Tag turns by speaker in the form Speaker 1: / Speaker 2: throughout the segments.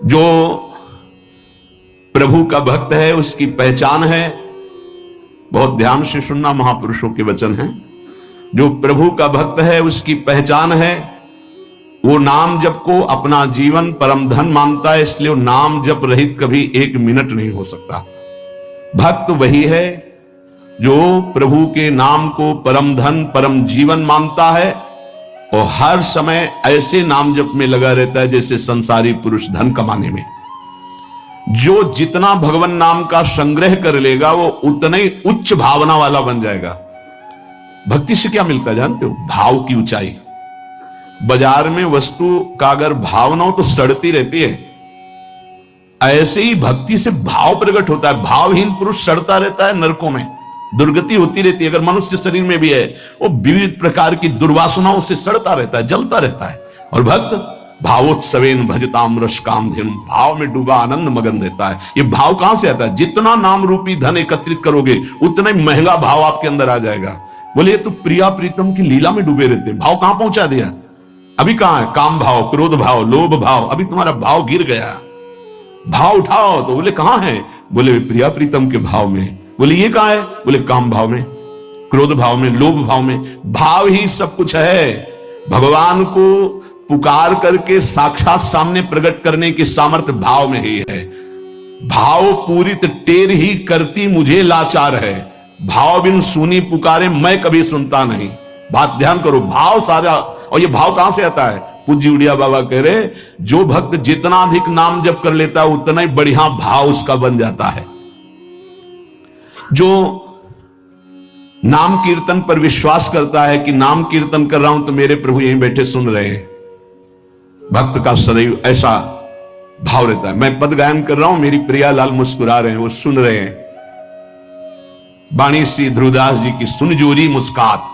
Speaker 1: जो प्रभु का भक्त है उसकी पहचान है, बहुत ध्यान से सुनना, महापुरुषों के वचन हैं। जो प्रभु का भक्त है उसकी पहचान है, वो नाम जप को अपना जीवन परम धन मानता है, इसलिए वो नाम जप रहित कभी एक मिनट नहीं हो सकता। भक्त वही है जो प्रभु के नाम को परम धन परम जीवन मानता है और हर समय ऐसे नाम जप में लगा रहता है जैसे संसारी पुरुष धन कमाने में। जो जितना भगवान नाम का संग्रह कर लेगा वो उतना ही उच्च भावना वाला बन जाएगा। भक्ति से क्या मिलता है जानते हो? भाव की ऊंचाई। बाजार में वस्तु का अगर भाव ना हो तो सड़ती रहती है, ऐसे ही भक्ति से भाव प्रकट होता है। भावहीन पुरुष सड़ता रहता है, नरकों में दुर्गति होती रहती है। अगर मनुष्य शरीर में भी है वो विविध प्रकार की दुर्वासनाओं से सड़ता रहता है, जलता रहता है। और भक्त भावोत्सवेन भजताम रस काम धेनु, भाव में डूबा आनंद मगन रहता है। ये भाव कहां से आता है? जितना नाम रूपी धन एकत्रित करोगे उतना ही महंगा भाव आपके अंदर आ जाएगा। बोले ये तो प्रिया प्रीतम की लीला में डूबे रहते हैं, भाव कहां पहुंचा दिया? अभी कहां है? काम भाव, क्रोध भाव, लोभ भाव, अभी तुम्हारा भाव गिर गया। भाव उठाओ तो बोले कहां है? बोले प्रिया प्रीतम के भाव में। बोले ये कहां है? बोले काम भाव में, क्रोध भाव में, लोभ भाव में। भाव ही सब कुछ है। भगवान को पुकार करके साक्षात सामने प्रकट करने की सामर्थ्य भाव में ही है। भाव पूरित टेर ही करती मुझे लाचार है, भाव बिन सुनी पुकारे मैं कभी सुनता नहीं। बात ध्यान करो, भाव सारा। और ये भाव कहां से आता है? पूज्य उड़िया बाबा कह रहे जो भक्त जितना अधिक नाम जप कर लेता है उतना ही बढ़िया भाव उसका बन जाता है। जो नाम कीर्तन पर विश्वास करता है कि नाम कीर्तन कर रहा हूं तो मेरे प्रभु यहीं बैठे सुन रहे हैं, भक्त का सदैव ऐसा भाव रहता है। मैं पद गायन कर रहा हूं, मेरी प्रिया लाल मुस्कुरा रहे हैं, वो सुन रहे हैं। बाणी श्री ध्रुवदास जी की सुन जोरी मुस्कात।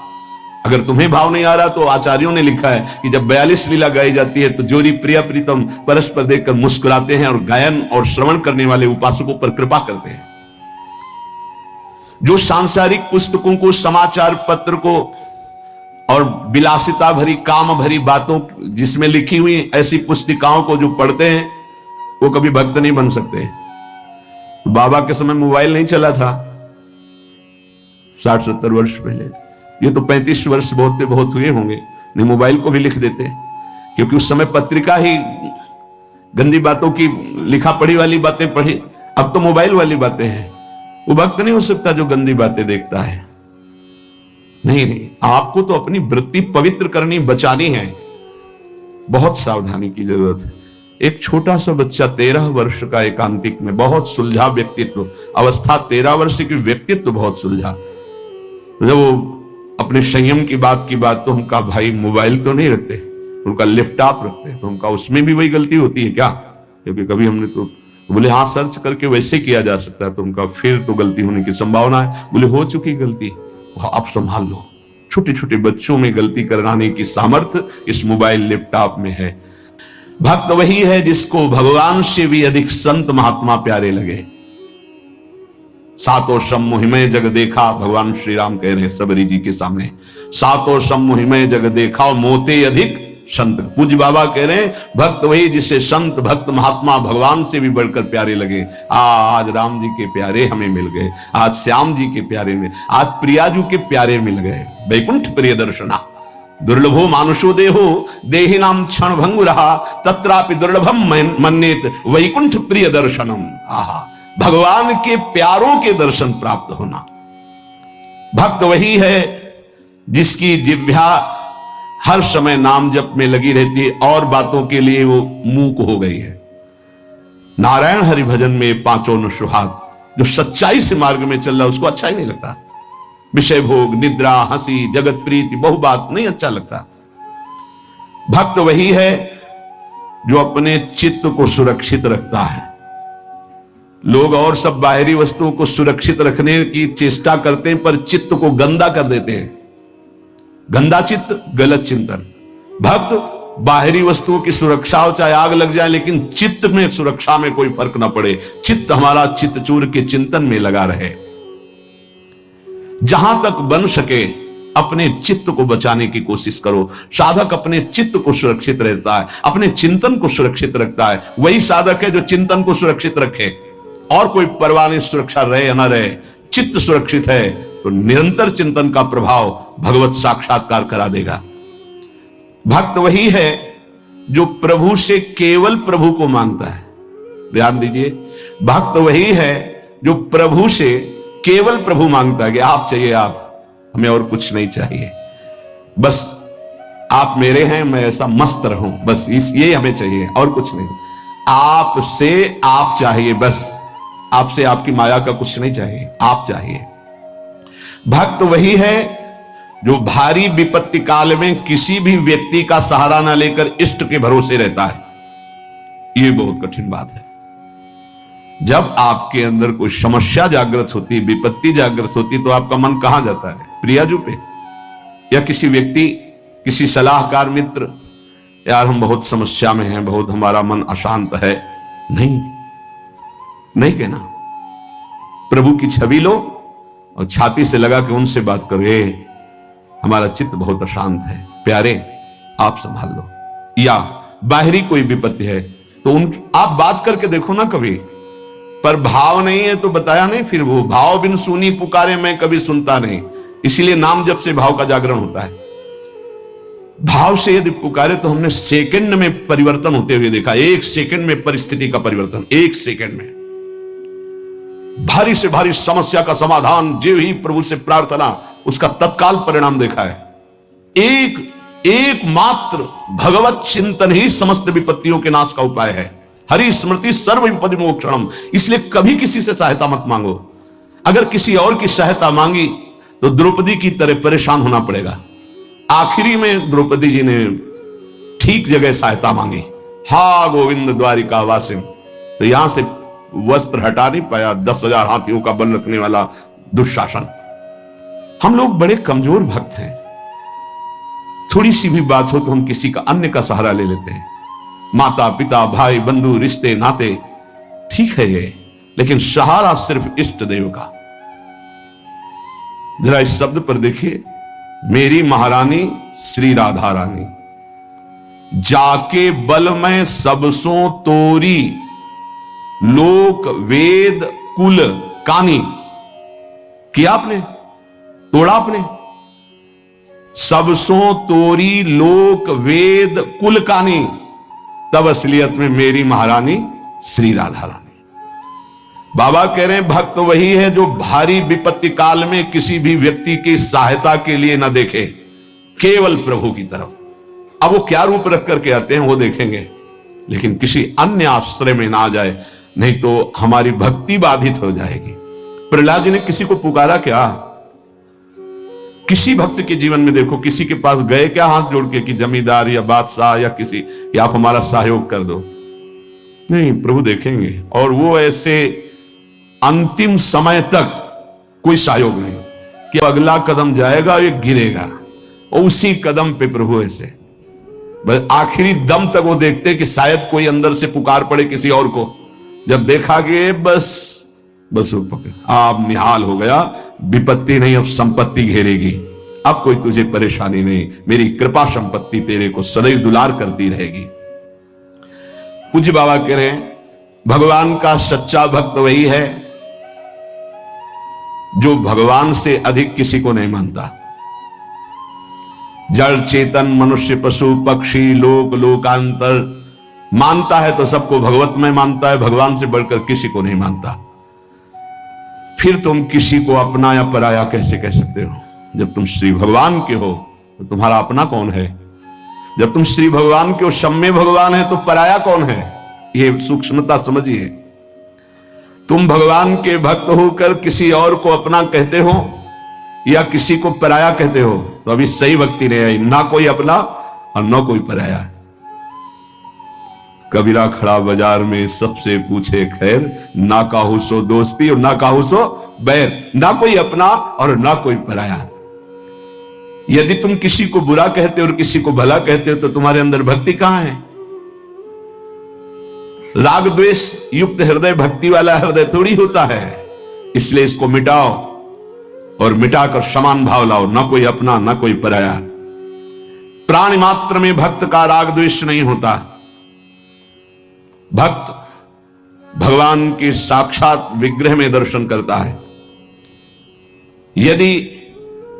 Speaker 1: अगर तुम्हें भाव नहीं आ रहा तो आचार्यों ने लिखा है कि जब 42 लीला गाई जाती है तो जोरी प्रिया प्रीतम परस्पर देखकर मुस्कुराते हैं और गायन और श्रवण करने वाले उपासकों पर कृपा करते हैं। जो सांसारिक पुस्तकों को, समाचार पत्र को और विलासिता भरी काम भरी बातों जिसमें लिखी हुई ऐसी पुस्तिकाओं को जो पढ़ते हैं वो कभी भक्त नहीं बन सकते। बाबा के समय मोबाइल नहीं चला था 60-70 वर्ष पहले, ये तो 35 वर्ष बहुत हुए होंगे, नहीं मोबाइल को भी लिख देते, क्योंकि उस समय पत्रिका ही गंदी बातों की लिखा पढ़ी वाली बातें पढ़ी। अब तो मोबाइल वाली बातें हैं। वो भक्त नहीं हो सकता जो गंदी बातें देखता है। नहीं, आपको तो अपनी वृत्ति पवित्र करनी, बचानी है। बहुत सावधानी की जरूरत है। एक छोटा सा बच्चा 13 वर्ष का एकांतिक में, बहुत सुलझा व्यक्तित्व, अवस्था 13 वर्ष की, व्यक्तित्व बहुत सुलझा। जब वो अपने संयम की बात तो उनका भाई मोबाइल तो नहीं रखते, उनका लैपटॉप रखते, तो उनका उसमें भी वही गलती होती है क्या? क्योंकि कभी हमने तो बोले हाँ सर्च करके वैसे किया जा सकता है, तो उनका फिर तो गलती होने की संभावना है। बोले हो चुकी गलती, आप संभाल लो। छोटे छोटे बच्चों में गलती कराने की सामर्थ्य इस मोबाइल लैपटॉप में है। भक्त वही है जिसको भगवान से भी अधिक संत महात्मा प्यारे लगे। सातों सम्मोहिमय जग देखा, भगवान श्री राम कह रहे हैं सबरी जी के सामने, सातों सम्मोहिमय जग देखा मोते अधिक संत। पूज्य बाबा कह रहे हैं भक्त वही जिसे संत भक्त महात्मा भगवान से भी बढ़कर प्यारे लगे। आज राम जी के प्यारे हमें मिल गए, आज श्याम जी के प्यारे में, आज प्रियाजू के प्यारे मिल गए। वैकुंठ प्रिय दर्शना दुर्लभो मानुषो देहो देहि नाम क्षण भंगु रहा तत्रापि दुर्लभम मन्येत वैकुंठ प्रिय दर्शनम। आहा, भगवान के प्यारों के दर्शन प्राप्त होना। भक्त वही है जिसकी जिह्वा हर समय नाम जप में लगी रहती है और बातों के लिए वो मूक हो गई है। नारायण हरि भजन में पांचों न सुहाग, जो सच्चाई से मार्ग में चल रहा है उसको अच्छा ही नहीं लगता। विषय भोग, निद्रा, हंसी, जगत प्रीति, बहु बात नहीं अच्छा लगता। भक्त वही है जो अपने चित्त को सुरक्षित रखता है। लोग और सब बाहरी वस्तुओं को सुरक्षित रखने की चेष्टा करते हैं पर चित्त को गंदा कर देते हैं। गंदा चित्त, गलत चिंतन। भक्त बाहरी वस्तुओं की सुरक्षा हो, चाहे आग लग जाए, लेकिन चित्त में सुरक्षा में कोई फर्क ना पड़े। चित्त हमारा चित्तचूर के चिंतन में लगा रहे। जहां तक बन सके अपने चित्त को बचाने की कोशिश करो। साधक अपने चित्त को सुरक्षित रहता है, अपने चिंतन को सुरक्षित रखता है। वही साधक है जो चिंतन को सुरक्षित रखे, और कोई परवाह नहीं सुरक्षा रहे या ना रहे। चित्त सुरक्षित है तो निरंतर चिंतन का प्रभाव भगवत साक्षात्कार करा देगा। भक्त वही है जो प्रभु से केवल प्रभु को मांगता है। ध्यान दीजिए, भक्त वही है जो प्रभु से केवल प्रभु मांगता है कि आप चाहिए आप, हमें और कुछ नहीं चाहिए, बस आप मेरे हैं, मैं ऐसा मस्त रहूं, बस ये हमें चाहिए और कुछ नहीं। आपसे आप चाहिए, बस आपसे आपकी माया का कुछ नहीं चाहिए, आप चाहिए। भक्त वही है जो भारी विपत्ति काल में किसी भी व्यक्ति का सहारा न लेकर इष्ट के भरोसे रहता है। यह बहुत कठिन बात है। जब आपके अंदर कोई समस्या जागृत होती, विपत्ति जागृत होती, तो आपका मन कहां जाता है? प्रियाजू पे, या किसी व्यक्ति, किसी सलाहकार मित्र, यार हम बहुत समस्या में हैं, बहुत हमारा मन अशांत है। नहीं कहना। प्रभु की छवि लो और छाती से लगा के उनसे बात करो, हमारा चित्त बहुत अशांत है, प्यारे आप संभाल लो। या बाहरी कोई विपत्ति है तो आप बात करके देखो ना कभी, पर भाव नहीं है तो बताया नहीं। फिर वो भाव बिन सुनी पुकारे मैं कभी सुनता नहीं, इसीलिए नाम जप से भाव का जागरण होता है। भाव से यदि पुकारे तो हमने सेकंड में परिवर्तन होते हुए देखा। 1 सेकंड में परिस्थिति का परिवर्तन, 1 सेकंड में। भारी से भारी समस्या का समाधान जो ही प्रभु से प्रार्थना, उसका तत्काल परिणाम देखा है। एक मात्र भगवत चिंतन ही समस्त विपत्तियों के नाश का उपाय है। हरि स्मृति सर्व विपदि मोक्षणम। इसलिए कभी किसी से सहायता मत मांगो। अगर किसी और की सहायता मांगी तो द्रौपदी की तरह परेशान होना पड़ेगा। आखिरी में द्रौपदी जी ने ठीक जगह सहायता मांगी। हा गोविंद द्वारिका वासिन, तो यहां से वस्त्र हटा नहीं पाया 10,000 हाथियों का बल रखने वाला दुशासन। हम लोग बड़े कमजोर भक्त हैं। थोड़ी सी भी बात हो तो हम किसी का, अन्य का सहारा ले लेते हैं। माता पिता भाई बंधु रिश्ते नाते ठीक है ये, लेकिन सहारा सिर्फ इष्ट देव का। जरा इस शब्द पर देखिए, मेरी महारानी श्री राधा रानी, जाके बल में सबसों तोरी, लोक वेद कुल कानी। किया आपने, तोड़ा आपने। सबसों तोरी लोक वेद कुल कानी, तब असलियत में मेरी महारानी श्री राधा रानी। बाबा कह रहे हैं भक्त वही है जो भारी विपत्ति काल में किसी भी व्यक्ति की सहायता के लिए न देखे, केवल प्रभु की तरफ। अब वो क्या रूप रख करके आते हैं वो देखेंगे, लेकिन किसी अन्य आश्रय में ना आ जाए, नहीं तो हमारी भक्ति बाधित हो जाएगी। प्रहलाद जी ने किसी को पुकारा क्या? किसी भक्त के जीवन में देखो, किसी के पास गए क्या हाथ जोड़ के कि जमींदार या बादशाह या किसी, कि आप हमारा सहयोग कर दो? नहीं, प्रभु देखेंगे। और वो ऐसे अंतिम समय तक कोई सहयोग नहीं कि अगला कदम जाएगा ये गिरेगा, और उसी कदम पे प्रभु ऐसे बस आखिरी दम तक वो देखते कि शायद कोई अंदर से पुकार पड़े किसी और को। जब देखा कि बस वो पकड़, आप निहाल हो गया, विपत्ति नहीं अब संपत्ति घेरेगी, अब कोई तुझे परेशानी नहीं, मेरी कृपा संपत्ति तेरे को सदैव दुलार करती रहेगी। पूज्य बाबा कह रहे हैं भगवान का सच्चा भक्त वही है जो भगवान से अधिक किसी को नहीं मानता। जड़ चेतन मनुष्य पशु पक्षी लोक लोकांतर मानता है तो सबको भगवत में मानता है, भगवान से बढ़कर किसी को नहीं मानता। फिर तुम किसी को अपना या पराया कैसे कह सकते हो? जब तुम श्री भगवान के हो तो तुम्हारा अपना कौन है? जब तुम श्री भगवान के हो, सम्य भगवान है, तो पराया कौन है? ये सूक्ष्मता समझिए। तुम भगवान के भक्त होकर किसी और को अपना कहते हो या किसी को पराया कहते हो, तो अभी सही भक्ति नहीं आई। ना कोई अपना और ना कोई पराया। कबीरा खड़ा बाजार में सबसे पूछे खैर, ना काहू सो दोस्ती और ना काहू सो बैर। ना कोई अपना और ना कोई पराया। यदि तुम किसी को बुरा कहते हो और किसी को भला कहते हो तो तुम्हारे अंदर भक्ति कहां है? राग द्वेष युक्त हृदय भक्ति वाला हृदय थोड़ी होता है। इसलिए इसको मिटाओ और मिटाकर समान भाव लाओ, ना कोई अपना ना कोई पराया। प्राणी मात्र में भक्त का राग द्वेष नहीं होता। भक्त भगवान के साक्षात विग्रह में दर्शन करता है। यदि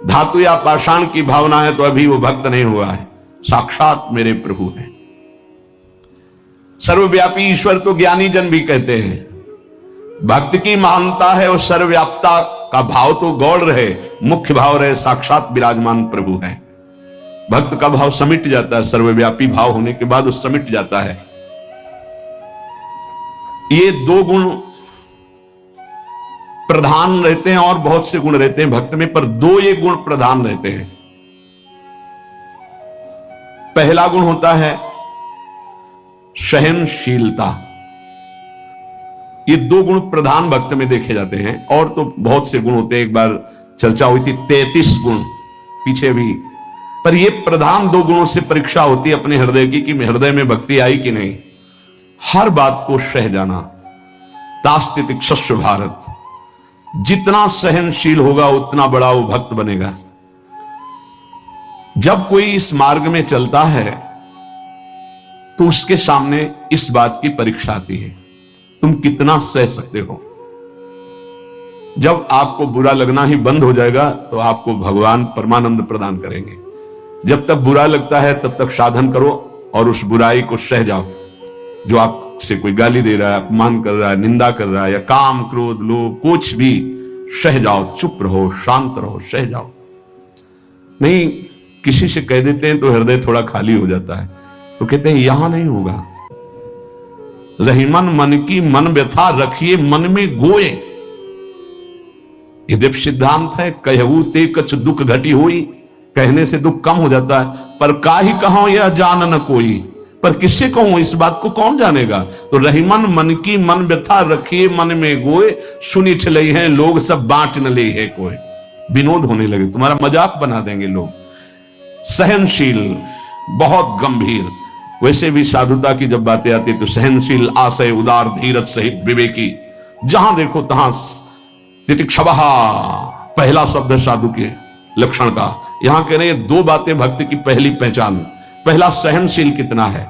Speaker 1: धातु या पाषाण की भावना है तो अभी वो भक्त नहीं हुआ है। साक्षात मेरे प्रभु हैं। सर्वव्यापी ईश्वर तो ज्ञानी जन भी कहते हैं। भक्त की महानता है और सर्वव्यापता का भाव तो गौड़ रहे, मुख्य भाव रहे साक्षात विराजमान प्रभु है। भक्त का भाव समिट जाता है, सर्वव्यापी भाव होने के बाद वो समिट जाता है। ये दो गुण प्रधान रहते हैं और बहुत से गुण रहते हैं भक्त में, पर दो ये गुण प्रधान रहते हैं। पहला गुण होता है सहनशीलता। ये दो गुण प्रधान भक्त में देखे जाते हैं, और तो बहुत से गुण होते हैं। एक बार चर्चा हुई थी 33 गुण पीछे भी, पर ये प्रधान दो गुणों से परीक्षा होती है अपने हृदय की कि हृदय में भक्ति आई कि नहीं। हर बात को सह जाना। तास्तितिक्षस्व भारत, जितना सहनशील होगा उतना बड़ा वो भक्त बनेगा। जब कोई इस मार्ग में चलता है तो उसके सामने इस बात की परीक्षा आती है, तुम कितना सह सकते हो। जब आपको बुरा लगना ही बंद हो जाएगा तो आपको भगवान परमानंद प्रदान करेंगे। जब तक बुरा लगता है तब तक साधन करो और उस बुराई को सह जाओ। जो आपसे कोई गाली दे रहा है, अपमान कर रहा है, निंदा कर रहा है, या काम क्रोध लोभ कुछ भी, सह जाओ, चुप रहो, शांत रहो, सह जाओ। नहीं, किसी से कह देते हैं तो हृदय थोड़ा खाली हो जाता है, तो कहते हैं यहां नहीं होगा। रहीमन मन की मन व्यथा रखिए मन में गोए, ये दिव्य सिद्धांत है। कहू ते कछ दुख घटी हुई, कहने से दुख कम हो जाता है। पर काहि कहो यह जान न कोई, पर किससे कहूं इस बात को कौन जानेगा। तो रहीमन मन की मन व्यथा रखिए मन में गोए, सुनी ठलई है लोग सब बांट न ले है कोई। विनोद होने लगे, तुम्हारा मजाक बना देंगे लोग। सहनशील, बहुत गंभीर। वैसे भी साधुता की जब बातें आती तो सहनशील, आशय, उदार, धीरज सहित विवेकी, जहां देखो तहां तितिक्षवः पहला शब्द साधु के लक्षण का। यहां कह रहे हैं दो बातें भक्त की पहली पहचान। पहला, सहनशील कितना है।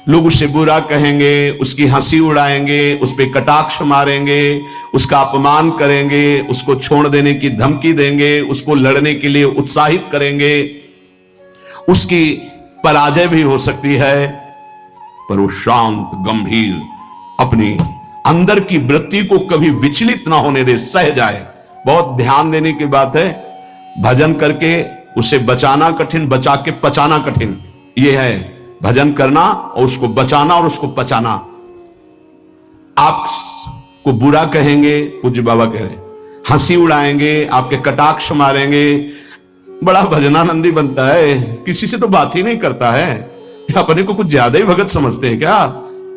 Speaker 1: लोग उससे बुरा कहेंगे, उसकी हंसी उड़ाएंगे, उस पर कटाक्ष मारेंगे, उसका अपमान करेंगे, उसको छोड़ देने की धमकी देंगे, उसको लड़ने के लिए उत्साहित करेंगे। उसकी पराजय भी हो सकती है, पर वो शांत गंभीर, अपनी अंदर की वृत्ति को कभी विचलित ना होने दे, सह जाए। बहुत ध्यान देने की बात है। भजन करके उसे बचाना कठिन, बचा के पचाना कठिन। यह है भजन करना और उसको बचाना और उसको पचाना। आपको बुरा कहेंगे, पूज्य बाबा कह रहे, हंसी उड़ाएंगे, आपके कटाक्ष मारेंगे, बड़ा भजनानंदी बनता है, किसी से तो बात ही नहीं करता है, अपने को कुछ ज्यादा ही भगत समझते हैं क्या।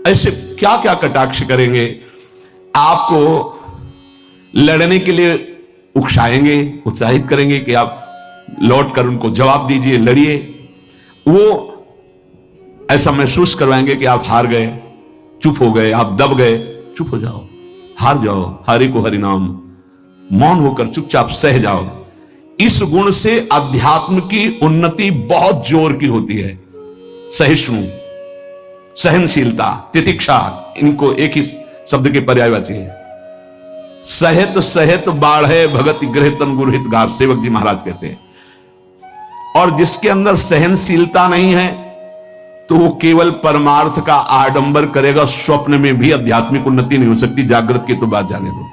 Speaker 1: ऐसे क्या क्या कटाक्ष करेंगे, आपको लड़ने के लिए उकसाएंगे, उत्साहित करेंगे कि आप लौट कर उनको जवाब दीजिए, लड़िए। वो ऐसा महसूस करवाएंगे कि आप हार गए, चुप हो गए, आप दब गए। चुप हो जाओ, हार जाओ, हरि को हरि नाम, मौन होकर चुपचाप सह जाओ। इस गुण से अध्यात्म की उन्नति बहुत जोर की होती है। सहिष्णु, सहनशीलता, तितिक्षा, इनको एक ही शब्द के पर्यायवाची है। सहित सहित बाढ़े भगत गृह तन गुरहित गार, सेवक जी महाराज कहते हैं। और जिसके अंदर सहनशीलता नहीं है तो वो केवल परमार्थ का आडंबर करेगा, स्वप्न में भी आध्यात्मिक उन्नति नहीं हो सकती। जागृत की तो बात जाने दो,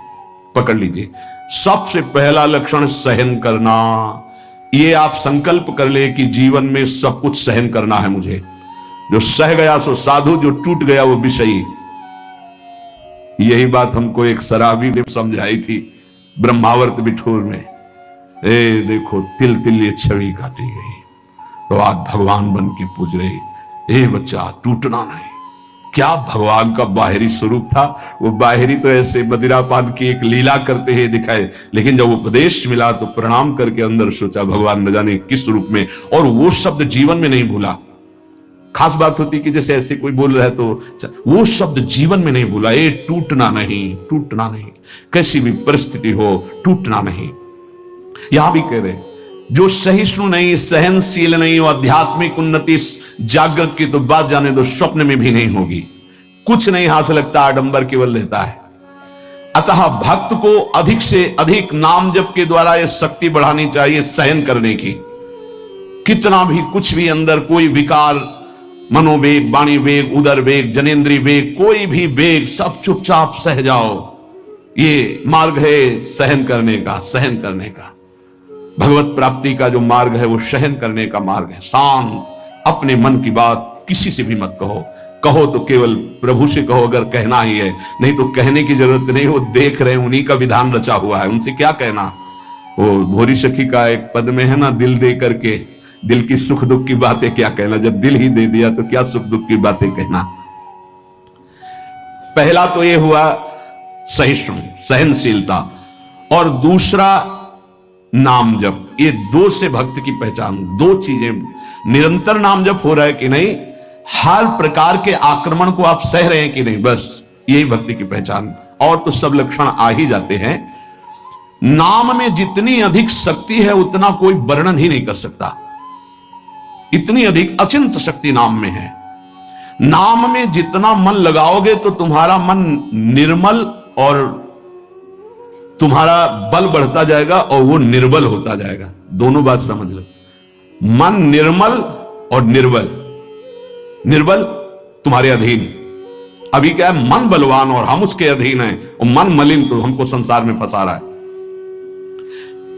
Speaker 1: पकड़ लीजिए। सबसे पहला लक्षण सहन करना। ये आप संकल्प कर ले कि जीवन में सब कुछ सहन करना है मुझे। जो सह गया सो साधु, जो टूट गया वो विषयी। यही बात हमको एक शराबी ने समझाई थी ब्रह्मावर्त बिठूर में। ए देखो तिल तिल ये छवि काटी गई, तो आज भगवान बन के पूज रही। ए बच्चा टूटना नहीं। क्या भगवान का बाहरी स्वरूप था। वो बाहरी तो ऐसे मदिरापान की एक लीला करते हुए दिखाए, लेकिन जब उपदेश मिला तो प्रणाम करके अंदर सोचा भगवान न जाने किस रूप में। और वो शब्द जीवन में नहीं भूला। खास बात होती कि जैसे ऐसे कोई बोल रहा है तो वो शब्द जीवन में नहीं बोला, ये टूटना नहीं, टूटना नहीं, कैसी भी परिस्थिति हो टूटना नहीं। यहां भी कह रहे जो सहिष्णु नहीं, सहनशील नहीं, वो आध्यात्मिक उन्नति जागृत की तो बात जाने दो, स्वप्न में भी नहीं होगी। कुछ नहीं हाथ लगता, आडंबर केवल रहता है। अतः भक्त को अधिक से अधिक नाम जप के द्वारा यह शक्ति बढ़ानी चाहिए सहन करने की। कितना भी कुछ भी अंदर कोई विकार, मनोवेग, वाणी वेग, उदर वेग, जनेन्द्रीय वेग, कोई भी वेग, सब चुपचाप सह जाओ। ये मार्ग है सहन करने का, सहन करने का। भगवत प्राप्ति का जो मार्ग है वो सहन करने का मार्ग है। शांत, अपने मन की बात किसी से भी मत कहो, कहो तो केवल प्रभु से कहो अगर कहना ही है, नहीं तो कहने की जरूरत नहीं, वो देख रहे हैं, उन्हीं का विधान रचा हुआ है, उनसे क्या कहना। वो भोरी सखी का एक पद में है ना, दिल दे करके दिल की सुख दुख की बातें क्या कहना, जब दिल ही दे दिया तो क्या सुख दुख की बातें कहना। पहला तो ये हुआ सहिष्णु, सहनशीलता, और दूसरा नाम जप। ये दो से भक्त की पहचान, दो चीजें। निरंतर नाम जप हो रहा है कि नहीं, हर प्रकार के आक्रमण को आप सह रहे हैं कि नहीं, बस यही भक्ति की पहचान। और तो सब लक्षण आ ही जाते हैं। नाम में जितनी अधिक शक्ति है उतना कोई वर्णन ही नहीं कर सकता। इतनी अधिक अचिंत शक्ति नाम में है। नाम में जितना मन लगाओगे तो तुम्हारा मन निर्मल और तुम्हारा बल बढ़ता जाएगा और वो निर्बल होता जाएगा। दोनों बात समझ लो, मन निर्मल और निर्बल। निर्बल तुम्हारे अधीन। अभी क्या है, मन बलवान और हम उसके अधीन हैं, और मन मलिन तो हमको संसार में फंसा रहा है।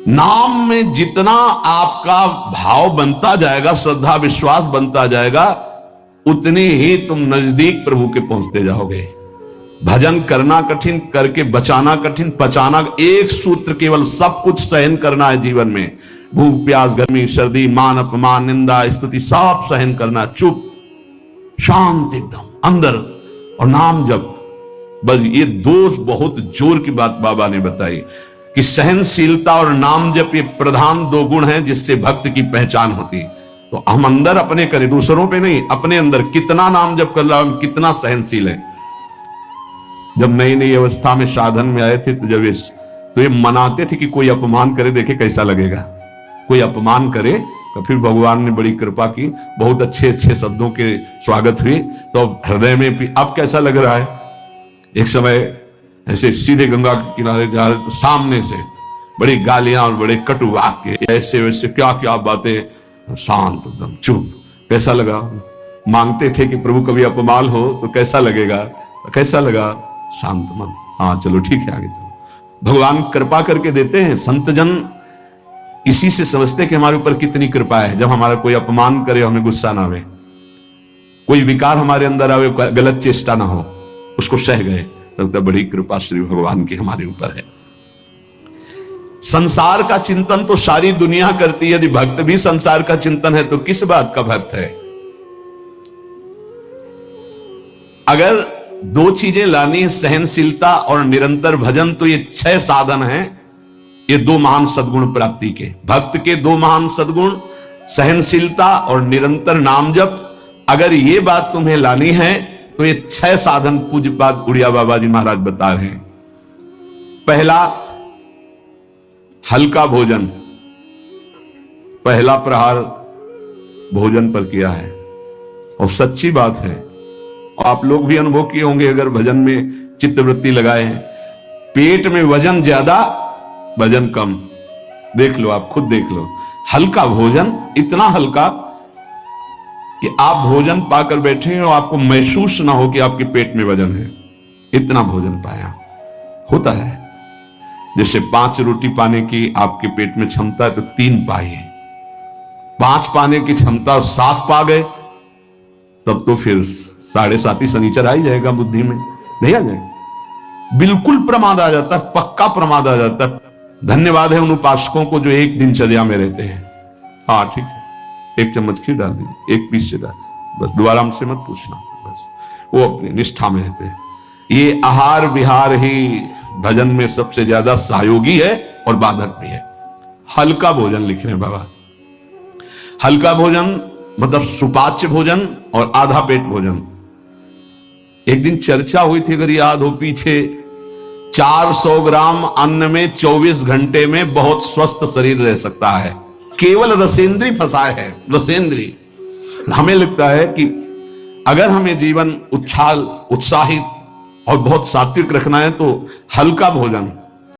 Speaker 1: नाम में जितना आपका भाव बनता जाएगा, श्रद्धा विश्वास बनता जाएगा, उतनी ही तुम नजदीक प्रभु के पहुंचते जाओगे। भजन करना कठिन, करके बचाना कठिन, पचाना एक सूत्र केवल, सब कुछ सहन करना है जीवन में। भूख प्यास, गर्मी सर्दी, मान अपमान, निंदा स्तुति, सब सहन करना, चुप शांत एकदम अंदर, और नाम जप। बस ये दो बहुत जोर की बात बाबा ने बताई कि सहनशीलता और नाम जप ये प्रधान दो गुण हैं जिससे भक्त की पहचान होती। तो हम अंदर अपने करें, दूसरों पे नहीं, अपने अंदर कितना नाम जप कर रहा हूं, कितना सहनशील है। जब नई नई अवस्था में साधन में आए थे तो ये मनाते थे कि कोई अपमान करे, देखे कैसा लगेगा। कोई अपमान करे तो फिर भगवान ने बड़ी कृपा की, बहुत अच्छे अच्छे शब्दों के स्वागत हुए, तो हृदय में भी अब कैसा लग रहा है। एक समय ऐसे सीधे गंगा के किनारे जा रहे तो सामने से बड़ी गालियां और बड़े कटु वाक्य, ऐसे वैसे क्या क्या बातें, शांत एकदम चुप। कैसा लगा। मांगते थे कि प्रभु कभी अपमान हो तो कैसा लगेगा, कैसा लगा, शांत मन, हाँ चलो ठीक है आगे चलो। भगवान कृपा करके देते हैं। संत जन इसी से समझते कि हमारे ऊपर कितनी कृपा है। जब हमारा कोई अपमान करे हमें गुस्सा ना आवे, कोई विकार हमारे अंदर आवे, गलत चेष्टा ना हो, उसको सह गए, तब तक बड़ी कृपा श्री भगवान की हमारे ऊपर है। संसार का चिंतन तो सारी दुनिया करती है, यदि भक्त भी संसार का चिंतन है तो किस बात का भक्त है। अगर दो चीजें लानी है, सहनशीलता और निरंतर भजन, तो ये 6 साधन हैं, ये 2 महान सद्गुण प्राप्ति के। भक्त के 2 महान सद्गुण, सहनशीलता और निरंतर नाम जप। अगर ये बात तुम्हें लानी है तो ये 6 साधन पूज्यपाद उड़िया बाबा जी महाराज बता रहे हैं। पहला, हल्का भोजन। पहला प्रहार भोजन पर किया है, और सच्ची बात है, आप लोग भी अनुभव किए होंगे अगर भजन में चित्तवृत्ति लगाए हैं। पेट में वजन ज्यादा, वजन कम। देख लो, आप खुद देख लो। हल्का भोजन, इतना हल्का कि आप भोजन पाकर बैठे हैं और आपको महसूस ना हो कि आपके पेट में वजन है, इतना भोजन पाया। होता है जैसे 5 रोटी पाने की आपके पेट में क्षमता है तो 3 पाइए, 5 पाने की क्षमता और 7 पा गए, तब तो फिर 7.5 शनिचर आ ही जाएगा बुद्धि में, नहीं आ जाएगा। बिल्कुल प्रमाद आ जाता है, पक्का प्रमाद आ जाता है। धन्यवाद है उन उपासकों को जो एक दिनचर्या में रहते हैं। हाँ ठीक है, 1 चम्मच खीर डाल दीजिए, 1 पीस से डाल, बस दोबारा हमसे मत पूछना, बस वो अपनी निष्ठा में रहते हैं। ये आहार विहार ही भजन में सबसे ज्यादा सहयोगी है और बाधक भी है। हल्का भोजन लिख रहे हैं बाबा। हल्का भोजन मतलब सुपाच्य भोजन और आधा पेट भोजन। एक दिन चर्चा हुई थी, अगर याद हो पीछे, 400 ग्राम अन्न में 24 घंटे में बहुत स्वस्थ शरीर रह सकता है। केवल रसेंद्री फंसाए है, रसेंद्री। हमें लगता है कि अगर हमें जीवन उत्साहित और बहुत सात्विक रखना है तो हल्का भोजन,